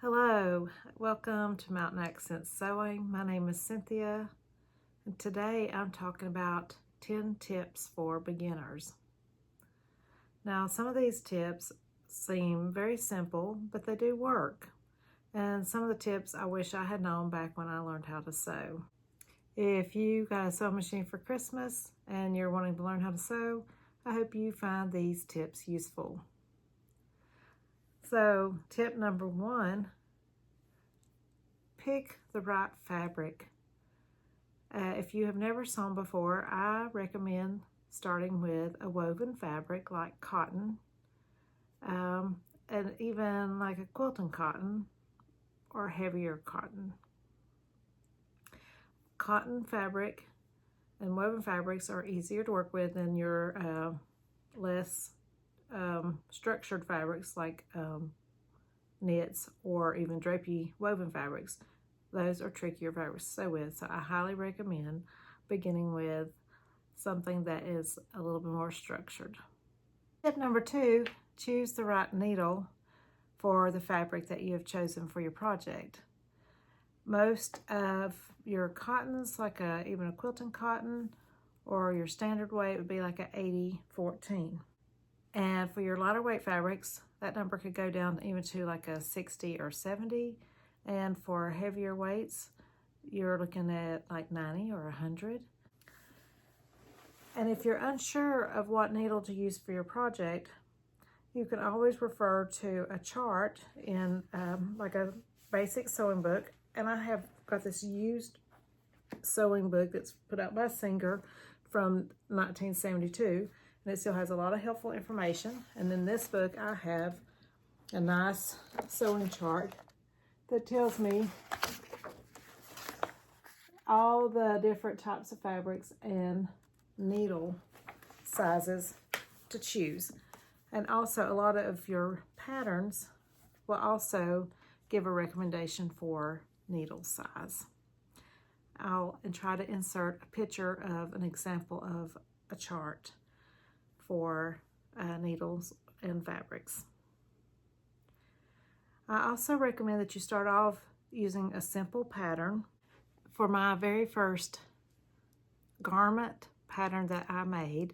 Hello, welcome to Mountain Accent Sewing. My name is Cynthia, and today I'm talking about 10 tips for beginners. Now, some of these tips seem very simple, but they do work. And some of the tips I wish I had known back when I learned how to sew. If you got a sewing machine for Christmas and you're wanting to learn how to sew, I hope you find these tips useful. So, tip number 1, pick the right fabric. If you have never sewn before, I recommend starting with a woven fabric like cotton, and even like a quilting cotton or heavier cotton. Cotton fabric and woven fabrics are easier to work with than your less structured fabrics like knits or even drapey woven fabrics. Those are trickier fabrics to sew with, so I highly recommend beginning with something that is a little bit more structured. Tip number 2, choose the right needle for the fabric that you have chosen for your project. Most of your cottons, like even a quilting cotton or your standard weight, would be like a 80-14. And for your lighter weight fabrics, that number could go down even to like a 60 or 70. And for heavier weights, you're looking at like 90 or 100. And if you're unsure of what needle to use for your project, you can always refer to a chart in like a basic sewing book. And I have got this used sewing book that's put out by Singer from 1972. And it still has a lot of helpful information. And in this book, I have a nice sewing chart that tells me all the different types of fabrics and needle sizes to choose. And also a lot of your patterns will also give a recommendation for needle size. I'll try to insert a picture of an example of a chart for needles and fabrics. I also recommend that you start off using a simple pattern. For my very first garment pattern that I made,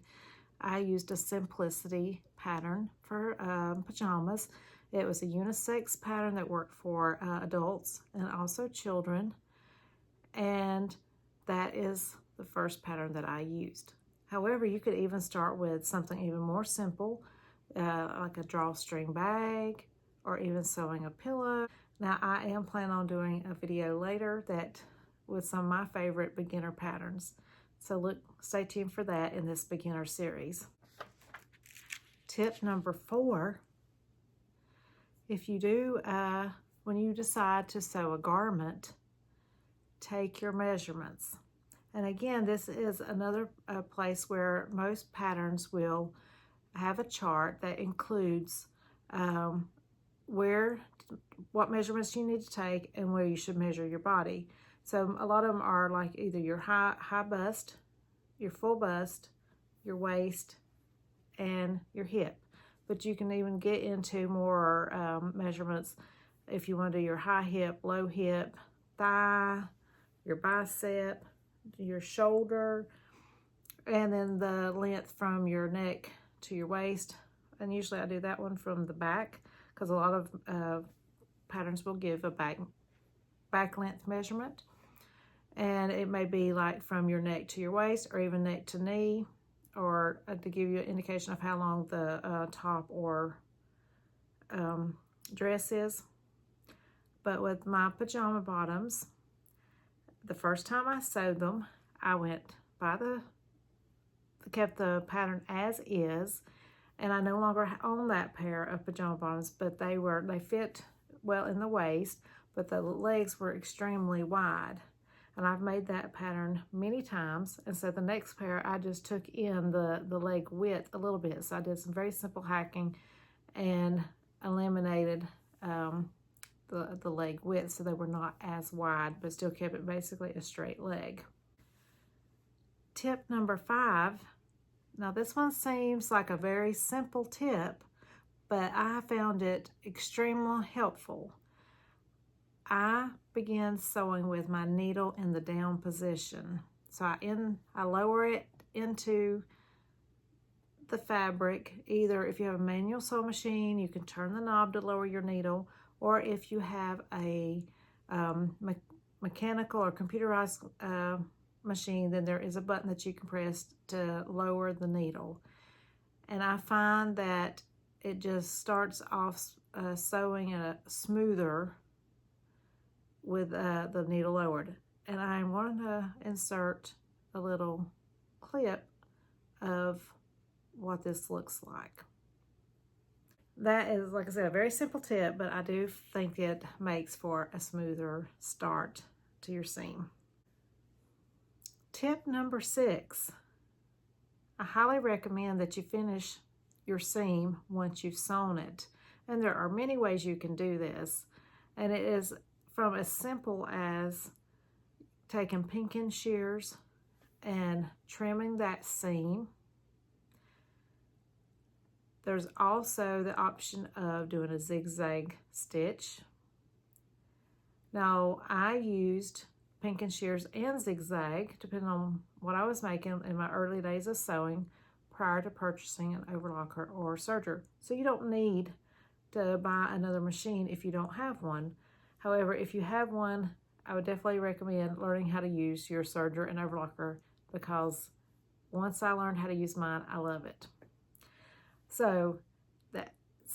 I used a simplicity pattern for pajamas. It was a unisex pattern that worked for adults and also children, and that is the first pattern that I used. However, you could even start with something even more simple, like a drawstring bag, or even sewing a pillow. Now, I am planning on doing a video later that with some of my favorite beginner patterns. So stay tuned for that in this beginner series. Tip number 4, if you do, when you decide to sew a garment, take your measurements. And again, this is another place where most patterns will have a chart that includes what measurements you need to take and where you should measure your body. So a lot of them are like either your high bust, your full bust, your waist, and your hip. But you can even get into more measurements if you want to do your high hip, low hip, thigh, your bicep, your shoulder, and then the length from your neck to your waist. And usually I do that one from the back, because a lot of patterns will give a back length measurement. And it may be like from your neck to your waist, or even neck to knee, or to give you an indication of how long the top or dress is. But with my pajama bottoms, the first time I sewed them, I went by kept the pattern as is, and I no longer own that pair of pajama bottoms, but they fit well in the waist, but the legs were extremely wide. And I've made that pattern many times, and so the next pair I just took in the leg width a little bit. So I did some very simple hacking and eliminated the leg width so they were not as wide, but still kept it basically a straight leg. Tip number 5. Now this one seems like a very simple tip, but I found it extremely helpful. I begin sewing with my needle in the down position. So I lower it into the fabric. Either if you have a manual sewing machine, you can turn the knob to lower your needle, or if you have a mechanical or computerized machine, then there is a button that you can press to lower the needle. And I find that it just starts off sewing smoother with the needle lowered. And I'm going to insert a little clip of what this looks like. That is, like I said, a very simple tip, but I do think it makes for a smoother start to your seam. Tip number 6. I highly recommend that you finish your seam once you've sewn it. And there are many ways you can do this. And it is from as simple as taking pinking shears and trimming that seam. There's also the option of doing a zigzag stitch. Now, I used pinking shears and zigzag, depending on what I was making in my early days of sewing prior to purchasing an overlocker or serger. So you don't need to buy another machine if you don't have one. However, if you have one, I would definitely recommend learning how to use your serger and overlocker, because once I learned how to use mine, I love it. So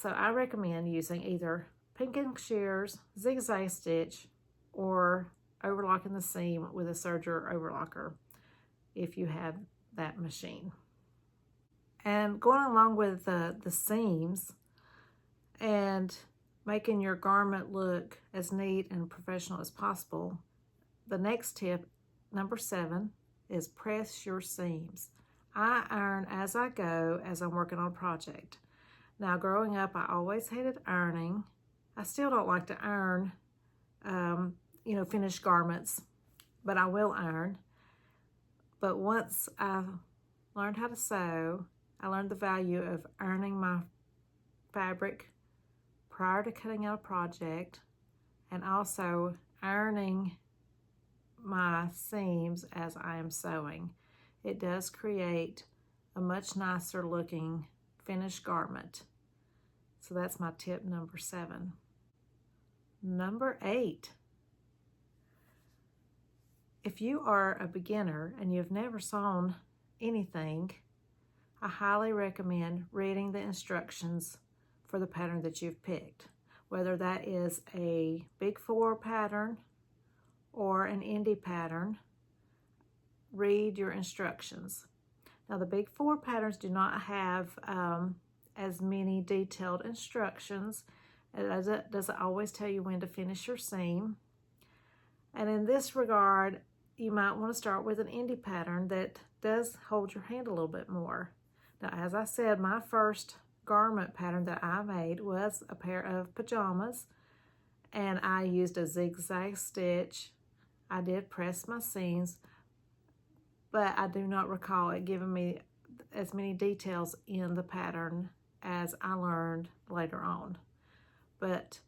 I recommend using either pinking shears, zigzag stitch, or overlocking the seam with a serger or overlocker if you have that machine. And going along with the seams and making your garment look as neat and professional as possible, the next tip, number 7, is press your seams. I iron as I go as I'm working on a project. Now, growing up, I always hated ironing. I still don't like to iron, finished garments, but I will iron. But once I learned how to sew, I learned the value of ironing my fabric prior to cutting out a project, and also ironing my seams as I am sewing. It does create a much nicer looking finished garment. So that's my tip number 7. Number 8. If you are a beginner and you've never sewn anything, I highly recommend reading the instructions for the pattern that you've picked. Whether that is a Big 4 pattern or an indie pattern, read your instructions. Now, the Big 4 patterns do not have as many detailed instructions. It doesn't always tell you when to finish your seam. And in this regard, you might want to start with an indie pattern that does hold your hand a little bit more. Now, as I said, my first garment pattern that I made was a pair of pajamas, and I used a zigzag stitch. I did press my seams, but I do not recall it giving me as many details in the pattern as I learned later on. But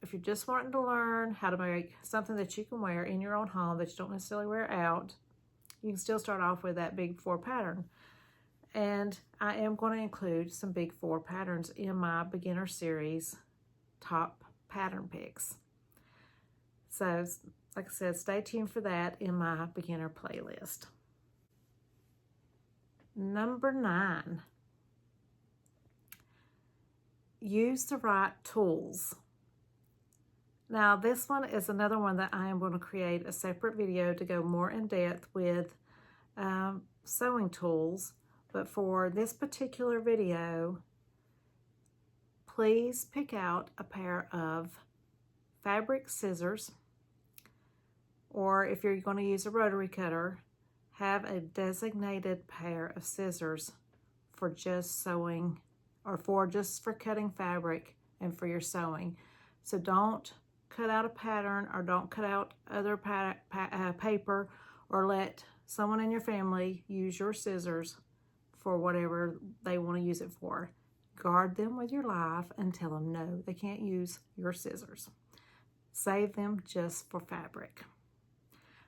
if you're just wanting to learn how to make something that you can wear in your own home that you don't necessarily wear out, you can still start off with that Big 4 pattern. And I am going to include some Big 4 patterns in my beginner series top pattern picks. So, like I said, stay tuned for that in my beginner playlist. Number 9. Use the right tools. Now, this one is another one that I am going to create a separate video to go more in depth with sewing tools. But for this particular video, please pick out a pair of fabric scissors, or if you're going to use a rotary cutter, have a designated pair of scissors for just sewing, or for cutting fabric and for your sewing. So don't cut out a pattern, or don't cut out other paper, or let someone in your family use your scissors for whatever they want to use it for. Guard them with your life and tell them no, they can't use your scissors. save them just for fabric.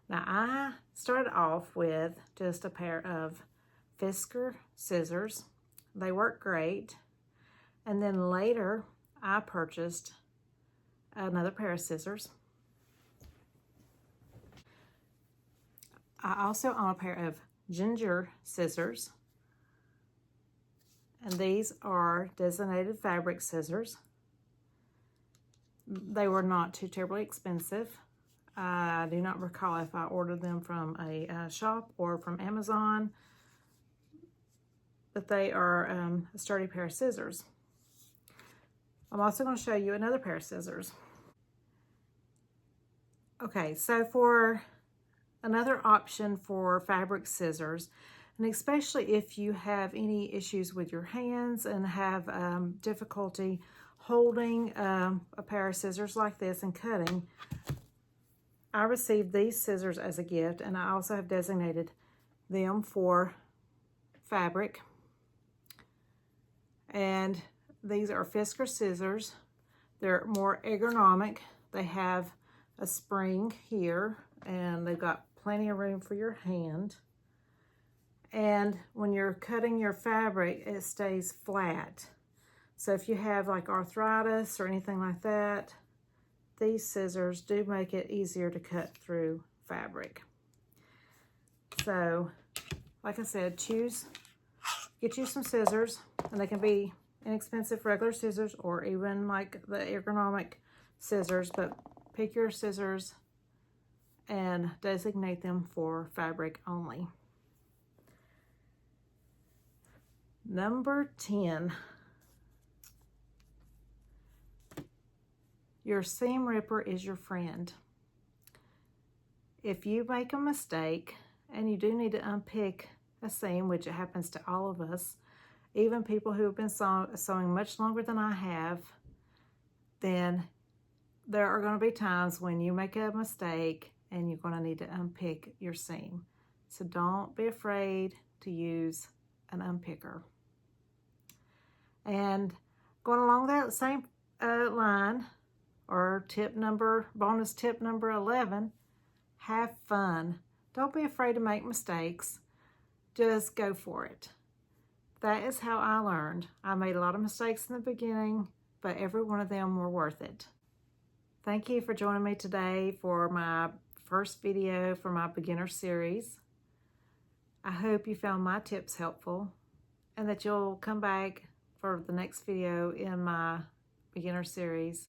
Now I started off with just a pair of viscose scissors. They work great. And then later I purchased another pair of scissors. I also own a pair of ginger scissors. And these are designated fabric scissors. They were not too terribly expensive. I do not recall if I ordered them from a shop or from Amazon, but they are a sturdy pair of scissors. I'm also going to show you another pair of scissors. Okay, so for another option for fabric scissors, and especially if you have any issues with your hands and have difficulty holding a pair of scissors like this and cutting, I received these scissors as a gift, and I also have designated them for fabric. And these are Fisker scissors. They're more ergonomic. They have a spring here, and they've got plenty of room for your hand. And when you're cutting your fabric, it stays flat. So if you have like arthritis or anything like that, these scissors do make it easier to cut through fabric. So, like I said, get you some scissors, and they can be inexpensive regular scissors or even like the ergonomic scissors, but pick your scissors and designate them for fabric only. Number 10. Your seam ripper is your friend. If you make a mistake and you do need to unpick a seam, which it happens to all of us, even people who have been sewing much longer than I have, then there are going to be times when you make a mistake and you're going to need to unpick your seam. So don't be afraid to use an unpicker. And going along that same line, or bonus tip number 11, have fun. Don't be afraid to make mistakes. Just go for it. That is how I learned. I made a lot of mistakes in the beginning, but every one of them were worth it. Thank you for joining me today for my first video for my beginner series. I hope you found my tips helpful and that you'll come back for the next video in my beginner series.